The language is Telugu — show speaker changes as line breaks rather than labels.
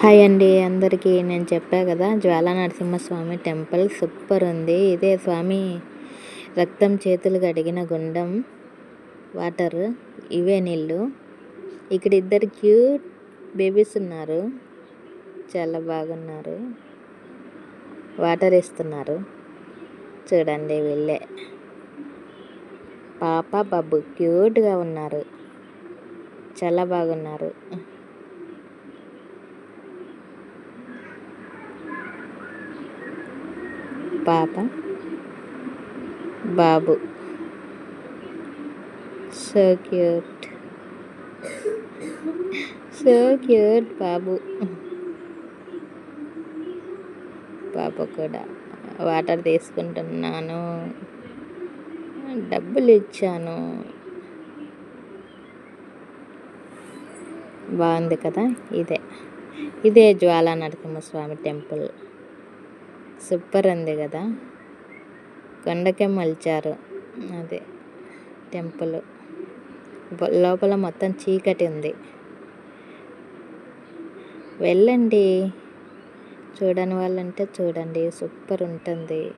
హాయ్ అండి అందరికీ. నేను చెప్పా కదా, జ్వాలా నరసింహస్వామి టెంపుల్ సూపర్ ఉంది. ఇదే స్వామి రక్తం చేతులు కడిగిన గుండం, వాటర్, ఇవే నీళ్ళు. ఇక్కడ ఇద్దరు క్యూట్ బేబీస్ ఉన్నారు, చాలా బాగున్నారు. వాటర్ ఇస్తున్నారు చూడండి. వీళ్ళే పాప బాబు, క్యూట్గా ఉన్నారు, చాలా బాగున్నారు. పాప బాబు, సో క్యూట్, సో క్యూట్ బాబు. పాప కూడా. వాటర్ తీసుకుంటున్నాను, డబ్బులు ఇచ్చాను. బాగుంది కదా. ఇదే జ్వాలా నరసింహస్వామి టెంపుల్, సూపర్ ఉంది కదా. కొండకే మలిచారు అదే టెంపుల్. లోపల మొత్తం చీకటి ఉంది. వెళ్ళండి, చూడని వాళ్ళంటే చూడండి, సూపర్ ఉంటుంది.